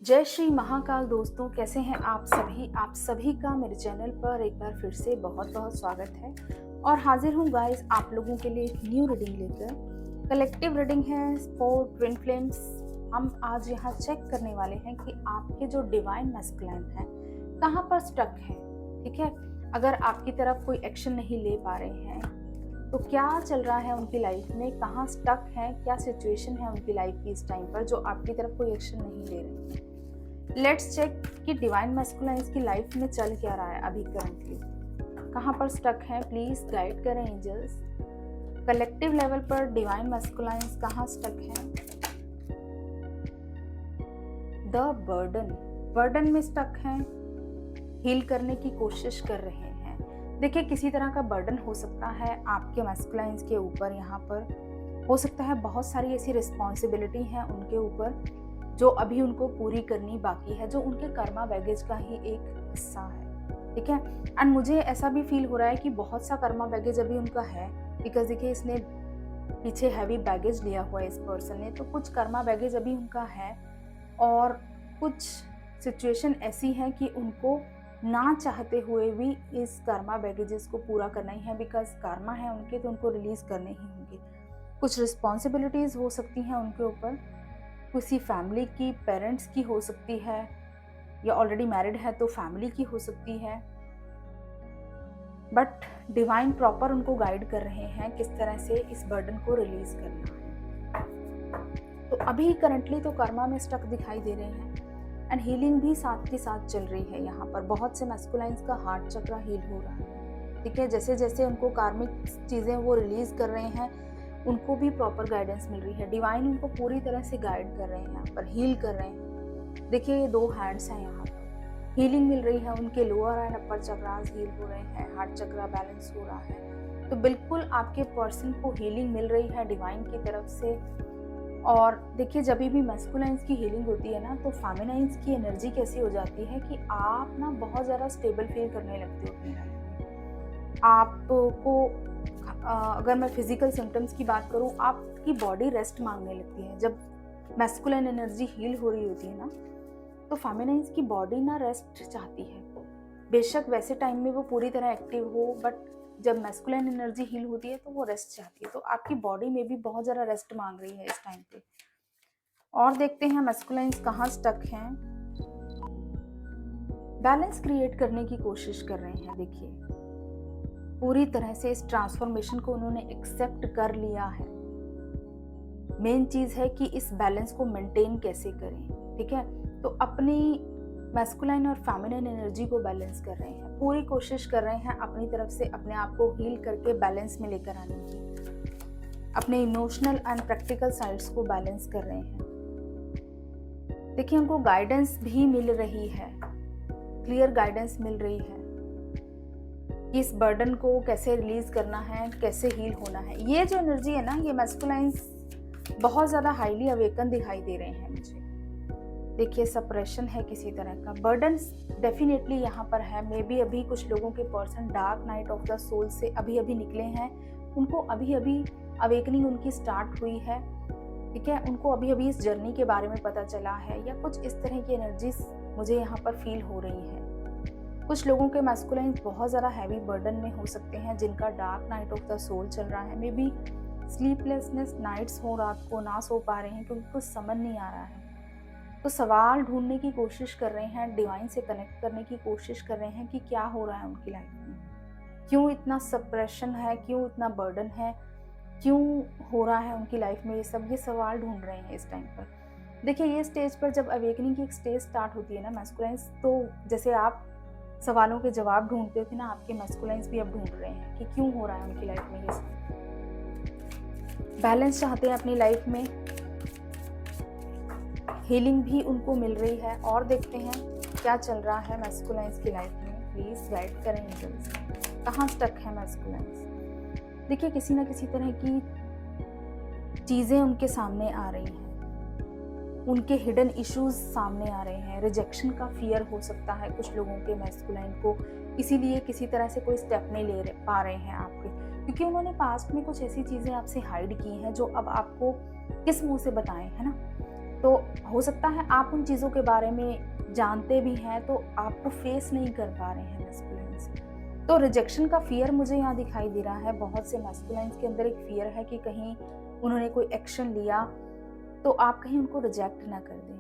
जय श्री महाकाल दोस्तों, कैसे हैं आप सभी का मेरे चैनल पर एक बार फिर से बहुत बहुत स्वागत है। और हाजिर हूँ गाइस आप लोगों के लिए एक न्यू रीडिंग लेकर। कलेक्टिव रीडिंग है फॉर ट्विन फ्लेम्स। हम आज यहाँ चेक करने वाले हैं कि आपके जो डिवाइन मैस्कुलाइन है कहाँ पर स्टक है। ठीक है, अगर आपकी तरफ कोई एक्शन नहीं ले पा रहे हैं तो क्या चल रहा है उनकी लाइफ में, कहाँ स्टक है, क्या सिचुएशन है उनकी लाइफ की इस टाइम पर जो आपकी तरफ कोई एक्शन नहीं ले रहे हैं। लेट्स चेक कि डिवाइन मैस्कुलाइन्स की लाइफ में चल क्या रहा है अभी करंटली, कहाँ पर स्टक है। प्लीज गाइड करें एंजल्स। कलेक्टिव लेवल पर डिवाइन मैस्कुलाइन्स कहाँ स्टक है। द बर्डन में स्टक है, हील करने की कोशिश कर रहे हैं। देखिए, किसी तरह का बर्डन हो सकता है आपके मैस्कुलाइन्स के ऊपर। यहाँ पर हो सकता है बहुत सारी ऐसी रिस्पॉन्सिबिलिटी हैं उनके ऊपर जो अभी उनको पूरी करनी बाकी है, जो उनके कर्मा बैगेज का ही एक हिस्सा है। ठीक है, एंड मुझे ऐसा भी फील हो रहा है कि बहुत सा कर्मा बैगेज अभी उनका है, बिकॉज देखिए इसने पीछे हैवी बैगेज लिया हुआ है इस पर्सन ने, तो कुछ कर्मा बैगेज अभी उनका है। और कुछ सिचुएशन ऐसी हैं कि उनको ना चाहते हुए भी इस कर्मा बैगेजेस को पूरा करना ही है, बिकॉज कर्मा है उनके तो उनको रिलीज करने ही होंगे। कुछ रिस्पॉन्सिबिलिटीज हो सकती हैं उनके ऊपर, किसी फैमिली की, पेरेंट्स की हो सकती है, या ऑलरेडी मैरिड है तो फैमिली की हो सकती है। बट डिवाइन प्रॉपर उनको गाइड कर रहे हैं किस तरह से इस बर्डन को रिलीज करना है। तो अभी करंटली तो कर्मा में स्टक दिखाई दे रहे हैं, एंड हीलिंग भी साथ के साथ चल रही है। यहाँ पर बहुत से मैस्कुलाइन्स का हार्ट चक्र हील हो रहा है। ठीक है, जैसे जैसे उनको कार्मिक चीज़ें वो रिलीज कर रहे हैं, उनको भी प्रॉपर गाइडेंस मिल रही है। डिवाइन उनको पूरी तरह से गाइड कर रहे हैं, यहाँ पर हील कर रहे हैं। देखिए ये दो हैंड्स हैं, यहाँ पर हीलिंग मिल रही है। उनके lower and upper chakras heal हो रहे हैं, हार्ट चक्र बैलेंस हो रहा है। तो बिल्कुल आपके पर्सन को हीलिंग मिल रही है डिवाइन की तरफ से। और देखिए, जब भी मैस्कुलाइन्स की हीलिंग होती है ना, तो फेमिनाइन्स की एनर्जी कैसी हो जाती है कि आप ना बहुत ज़्यादा स्टेबल फील करने लगते हो अपनी लाइफ में। आपको अगर मैं फिजिकल सिम्टम्स की बात करूं, आपकी बॉडी रेस्ट मांगने लगती है। जब मैस्कुलाइन एनर्जी हील हो रही होती है ना, तो फेमिनाइन्स की बॉडी ना रेस्ट चाहती है। बेशक वैसे टाइम में वो पूरी तरह एक्टिव हो, बट जब मैस्कुलाइन एनर्जी हील होती है तो वो रेस्ट चाहती है। तो आपकी बॉडी में भी बहुत ज़्यादा रेस्ट मांग रही है इस टाइम पे। और देखते हैं मैस्कुलाइन्स कहाँ स्टक हैं। बैलेंस क्रिएट करने की कोशिश कर रहे हैं। देखिए, पूरी तरह से इस ट्रांसफॉर्मेशन को उन्होंने एक्सेप्ट कर लिया है। मेन चीज़ है कि इस बैलेंस को मेंटेन कैसे करें। ठीक है, तो अपनी मैस्कुलाइन और फेमिनिन एनर्जी को बैलेंस कर रहे हैं, पूरी कोशिश कर रहे हैं अपनी तरफ से अपने आप को हील करके बैलेंस में लेकर आने की। अपने इमोशनल एंड प्रैक्टिकल साइड्स को बैलेंस कर रहे हैं। देखिए, उनको गाइडेंस भी मिल रही है, क्लियर गाइडेंस मिल रही है कि इस बर्डन को कैसे रिलीज करना है, कैसे हील होना है। ये जो एनर्जी है ना, ये मैस्कुलाइन्स बहुत ज़्यादा हाईली अवेकन दिखाई दे रहे हैं मुझे। देखिए, सप्रेशन है किसी तरह का, बर्डन डेफिनेटली यहाँ पर है। मे बी अभी कुछ लोगों के person dark night of the soul से अभी अभी निकले हैं, उनको अभी अभी अवेकनिंग उनकी स्टार्ट हुई है। ठीक है, उनको अभी अभी इस जर्नी के बारे में पता चला है, या कुछ इस तरह की एनर्जीज मुझे यहाँ पर फील हो रही है। कुछ लोगों के मैस्कुलाइन्स बहुत ज़्यादा हैवी बर्डन में हो सकते हैं, जिनका dark night of the soul चल रहा है। मे बी स्लीपलेसनेस नाइट्स हो, रात को ना सो पा रहे हैं क्योंकि कुछ समझ नहीं आ रहा है। तो सवाल ढूंढने की कोशिश कर रहे हैं, डिवाइन से कनेक्ट करने की कोशिश कर रहे हैं कि क्या हो रहा है उनकी लाइफ में, क्यों इतना सप्रेशन है, क्यों इतना बर्डन है, क्यों हो रहा है उनकी लाइफ में ये सब। ये सवाल ढूंढ रहे हैं इस टाइम पर। देखिए, ये स्टेज पर जब अवेकनिंग की एक स्टेज स्टार्ट होती है ना मैस्कुलाइन्स, तो जैसे आप सवालों के जवाब ढूंढते थे ना, आपके मैस्कुलाइन्स भी अब ढूंढ रहे हैं कि क्यों हो रहा है उनकी लाइफ में ये सब। बैलेंस चाहते हैं अपनी लाइफ में, हीलिंग भी उनको मिल रही है। और देखते हैं क्या चल रहा है मैस्कुलाइन्स की लाइफ में। प्लीज गाइड करें एंजल्स, कहाँ स्टक है मैस्कुलाइन्स। देखिए, किसी ना किसी तरह की चीज़ें उनके सामने आ रही हैं, उनके हिडन इश्यूज सामने आ रहे हैं। रिजेक्शन का फियर हो सकता है कुछ लोगों के मैस्कुलाइन को, इसीलिए किसी तरह से कोई स्टेप नहीं ले पा रहे हैं आपके, क्योंकि उन्होंने पास्ट में कुछ ऐसी चीज़ें आपसे हाइड की हैं जो अब आपको किस मुंह से बताएं, है ना। तो हो सकता है आप उन चीज़ों के बारे में जानते भी हैं तो आपको फेस नहीं कर पा रहे हैं मैस्कुलाइंस। तो रिजेक्शन का फ़ियर मुझे यहाँ दिखाई दे रहा है। बहुत से मैस्कुलाइंस के अंदर एक फ़ियर है कि कहीं उन्होंने कोई एक्शन लिया तो आप कहीं उनको रिजेक्ट ना कर दें।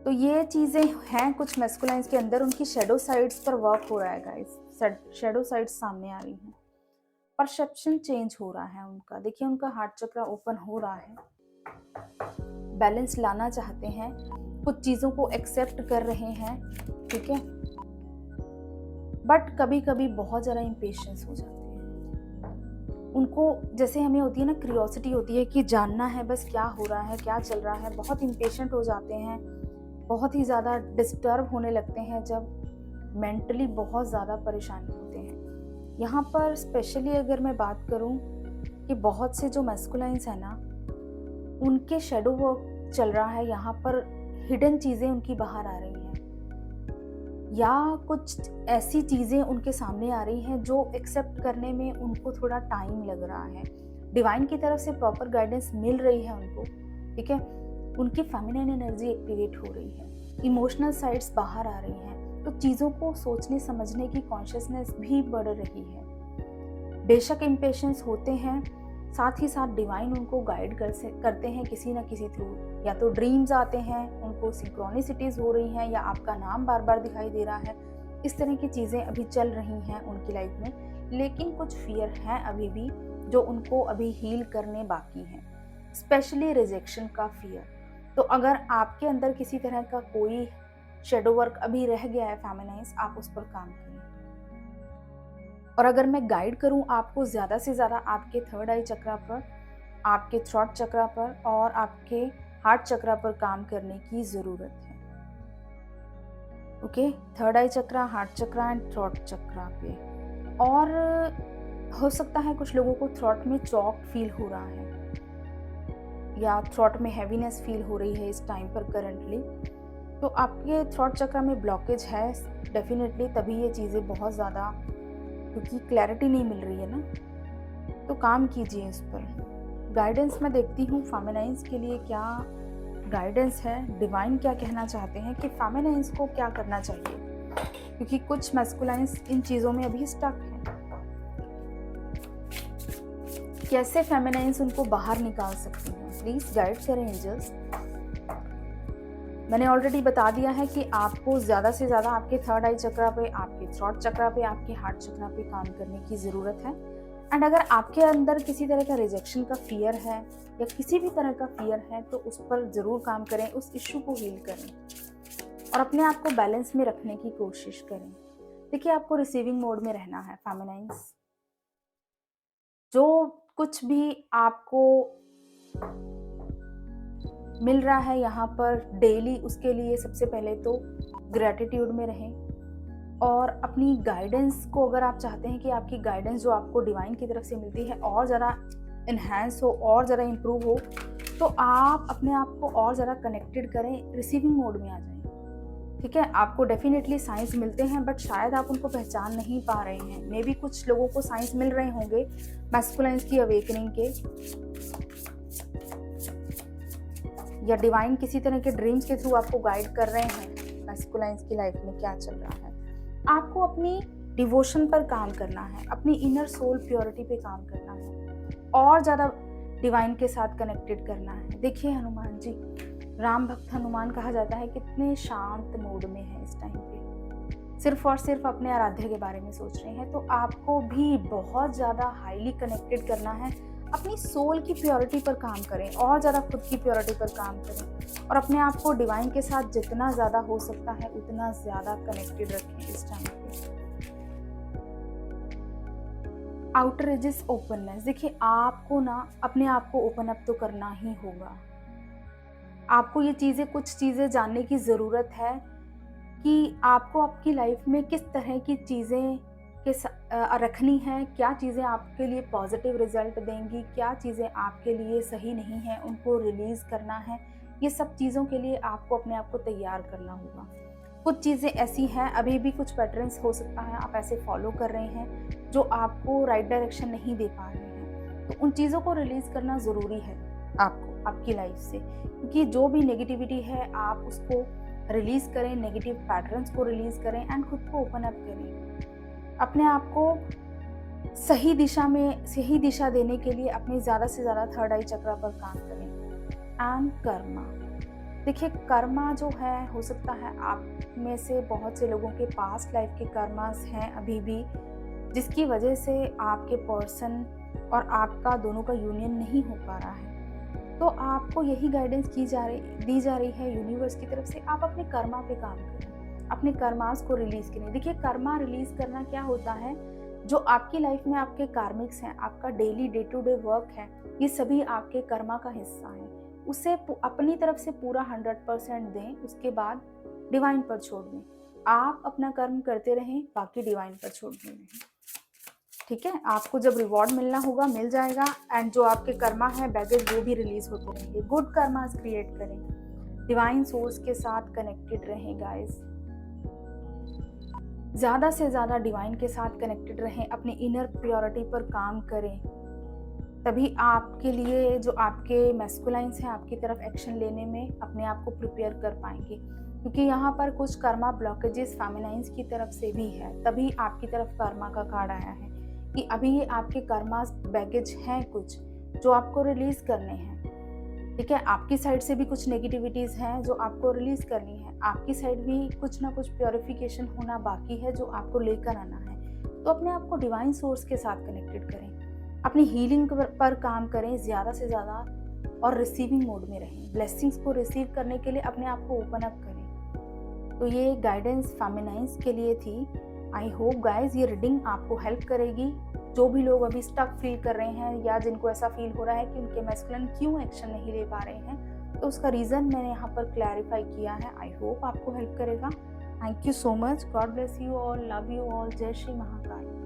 तो ये चीज़ें हैं कुछ मैस्कुलाइंस के अंदर, उनकी शैडो साइड्स पर वर्क हो रहा है गाइस। शैडो साइड्स सामने आ रही हैं, परसेप्शन चेंज हो रहा है उनका। देखिए उनका हार्ट चक्रा ओपन हो रहा है, बैलेंस लाना चाहते हैं, कुछ चीज़ों को एक्सेप्ट कर रहे हैं, ठीक है। बट कभी कभी बहुत ज़्यादा इम्पेशेंस हो जाते हैं उनको। जैसे हमें होती है ना क्यूरियोसिटी होती है कि जानना है बस क्या हो रहा है, क्या चल रहा है। बहुत इम्पेशेंट हो जाते हैं, बहुत ही ज़्यादा डिस्टर्ब होने लगते हैं जब मेंटली बहुत ज़्यादा परेशानी होते हैं। यहाँ पर स्पेशली अगर मैं बात करूँ कि बहुत से जो मैस्कुलाइंस है ना, उनके शैडो वर्क चल रहा है, यहाँ पर हिडन चीज़ें उनकी बाहर आ रही हैं या कुछ ऐसी चीज़ें उनके सामने आ रही हैं जो एक्सेप्ट करने में उनको थोड़ा टाइम लग रहा है। डिवाइन की तरफ से प्रॉपर गाइडेंस मिल रही है उनको, ठीक है। उनकी फेमिनिन एनर्जी एक्टिवेट हो रही है, इमोशनल साइड्स बाहर आ रही हैं, तो चीज़ों को सोचने समझने की कॉन्शियसनेस भी बढ़ रही है। बेशक इम्पेशेंस होते हैं, साथ ही साथ डिवाइन उनको गाइड करते हैं किसी न किसी थ्रू। या तो ड्रीम्स आते हैं, उनको सिंक्रोनिसिटीज हो रही हैं, या आपका नाम बार बार दिखाई दे रहा है। इस तरह की चीज़ें अभी चल रही हैं उनकी लाइफ में, लेकिन कुछ फियर हैं अभी भी जो उनको अभी हील करने बाकी हैं, स्पेशली रिजेक्शन का फियर। तो अगर आपके अंदर किसी तरह का कोई शेडो वर्क अभी रह गया है फेमिनाइज, आप उस पर काम करें। और अगर मैं गाइड करूं आपको ज़्यादा से ज़्यादा आपके थर्ड आई चक्रा पर, आपके थ्रॉट चक्रा पर और आपके हार्ट चक्रा पर काम करने की ज़रूरत है। Okay, third eye chakra, heart chakra and throat chakra पे। और हो सकता है कुछ लोगों को थ्रॉट में चॉक फील हो रहा है या थ्रॉट में हैवीनेस फील हो रही है इस टाइम पर करंटली। तो आपके थ्रॉट चक्रा में ब्लॉकेज है डेफिनेटली, तभी ये चीज़ें बहुत ज़्यादा, क्योंकि क्लैरिटी नहीं मिल रही है ना, तो काम कीजिए इस पर। गाइडेंस मैं देखती हूँ फेमिनाइंस के लिए क्या गाइडेंस है, डिवाइन क्या कहना चाहते हैं कि फेमिनाइंस को क्या करना चाहिए, क्योंकि कुछ मैस्कुलाइंस इन चीज़ों में अभी स्टक हैं। कैसे फेमिनाइंस उनको बाहर निकाल सकते हैं, प्लीज गाइड करें एंजल्स। मैंने ऑलरेडी बता दिया है कि आपको ज़्यादा से ज़्यादा आपके थर्ड आई चक्रा पे, आपके थ्रॉट चक्रा पे, आपके हार्ट चक्रा पे काम करने की ज़रूरत है। एंड अगर आपके अंदर किसी तरह का रिजेक्शन का फियर है या किसी भी तरह का फियर है तो उस पर ज़रूर काम करें, उस इश्यू को हील करें और अपने आप को बैलेंस में रखने की कोशिश करें। देखिए आपको रिसीविंग मोड में रहना है फेमिनाइंस। जो कुछ भी आपको मिल रहा है यहाँ पर डेली, उसके लिए सबसे पहले तो ग्रैटिट्यूड में रहें। और अपनी गाइडेंस को, अगर आप चाहते हैं कि आपकी गाइडेंस जो आपको डिवाइन की तरफ से मिलती है और ज़्यादा इन्हेंस हो और ज़्यादा इम्प्रूव हो, तो आप अपने आप को और ज़्यादा कनेक्टेड करें, रिसीविंग मोड में आ जाएं। ठीक है, आपको डेफिनेटली साइंस मिलते हैं बट शायद आप उनको पहचान नहीं पा रहे हैं। मे बी कुछ लोगों को साइंस मिल रहे होंगे मैस्कुलाइंस की अवेकनिंग के, या डिवाइन किसी तरह के ड्रीम्स के थ्रू आपको गाइड कर रहे हैं मैस्कुलाइंस की लाइफ में क्या चल रहा है। आपको अपनी डिवोशन पर काम करना है, अपनी इनर सोल प्योरिटी पे काम करना है और ज़्यादा डिवाइन के साथ कनेक्टेड करना है। देखिए हनुमान जी, राम भक्त हनुमान कहा जाता है, कितने शांत मोड में है इस टाइम पे, सिर्फ और सिर्फ अपने आराध्य के बारे में सोच रहे हैं। तो आपको भी बहुत ज़्यादा हाईली कनेक्टेड करना है, अपनी सोल की प्योरिटी पर काम करें और ज़्यादा खुद की प्योरिटी पर काम करें और अपने आप को डिवाइन के साथ जितना ज़्यादा हो सकता है उतना ज़्यादा कनेक्टेड रखें इस टाइम पे। आउटर एजेस ओपननेस, देखिए आपको ना अपने आप को ओपन अप तो करना ही होगा। आपको ये चीज़ें, कुछ चीज़ें जानने की ज़रूरत है कि आपको आपकी लाइफ में किस तरह की चीज़ें रखनी है, क्या चीज़ें आपके लिए पॉजिटिव रिजल्ट देंगी, क्या चीज़ें आपके लिए सही नहीं हैं, उनको रिलीज़ करना है। ये सब चीज़ों के लिए आपको अपने आप को तैयार करना होगा। कुछ चीज़ें ऐसी हैं, अभी भी कुछ पैटर्न्स हो सकता है आप ऐसे फॉलो कर रहे हैं जो आपको राइट डायरेक्शन नहीं दे पा रहे हैं, तो उन चीज़ों को रिलीज़ करना ज़रूरी है आपको। आपकी लाइफ से, क्योंकि जो भी नेगेटिविटी है आप उसको रिलीज करें, नेगेटिव पैटर्न्स को रिलीज करें एंड खुद को ओपन अप करें। अपने आप को सही दिशा देने के लिए अपने ज़्यादा से ज़्यादा थर्ड आई चक्र पर काम करें। एंड कर्मा, देखिए कर्मा जो है, हो सकता है आप में से बहुत से लोगों के पास्ट लाइफ के कर्मास हैं अभी भी, जिसकी वजह से आपके पर्सन और आपका दोनों का यूनियन नहीं हो पा रहा है। तो आपको यही गाइडेंस दी जा रही है यूनिवर्स की तरफ से, आप अपने कर्मा पे काम करें, अपने कर्मास को रिलीज करें। देखिए कर्मा रिलीज करना क्या होता है, जो आपकी लाइफ में आपके कार्मिक्स हैं, आपका daily day to day work है, ये सभी आपके कर्मा का हिस्सा है। उसे अपनी तरफ से पूरा 100% दें, उसके बाद डिवाइन पर छोड़ दें। आप अपना कर्म करते रहें, बाकी डिवाइन पर छोड़ दें। ठीक है, आपको जब रिवॉर्ड मिलना होगा मिल जाएगा, एंड जो आपके कर्मा है बैगेज वो भी रिलीज होते रहेंगे। गुड कर्मास क्रिएट करें, डिवाइन सोर्स के साथ कनेक्टेड रहें गाइस, ज़्यादा से ज़्यादा डिवाइन के साथ कनेक्टेड रहें, अपनी इनर प्योरिटी पर काम करें, तभी आपके लिए जो आपके मैस्कुलाइंस हैं आपकी तरफ एक्शन लेने में अपने आप को प्रिपेयर कर पाएंगे। क्योंकि यहाँ पर कुछ कर्मा ब्लॉकेजेस फेमिनाइंस की तरफ से भी है, तभी आपकी तरफ कर्मा का कार्ड आया है कि अभी ये आपके कर्मास बैगेज हैं कुछ जो आपको रिलीज करने हैं। ठीक है, आपकी साइड से भी कुछ नेगेटिविटीज़ हैं जो आपको रिलीज करनी है, आपकी साइड भी कुछ ना कुछ प्योरिफिकेशन होना बाकी है जो आपको लेकर आना है। तो अपने आप को डिवाइन सोर्स के साथ कनेक्टेड करें, अपनी हीलिंग पर काम करें ज़्यादा से ज़्यादा, और रिसीविंग मोड में रहें। ब्लेसिंग्स को रिसीव करने के लिए अपने आप को ओपन अप करें। तो ये गाइडेंस फेमिनाइंस के लिए थी। आई होप गाइज ये रीडिंग आपको हेल्प करेगी। जो भी लोग अभी स्टक फील कर रहे हैं या जिनको ऐसा फील हो रहा है कि उनके मैस्कुलिन क्यों एक्शन नहीं ले पा रहे हैं, तो उसका रीज़न मैंने यहाँ पर क्लैरिफाई किया है। आई होप आपको हेल्प करेगा। Thank you so much. God bless you all, love you all. जय श्री महाकाल।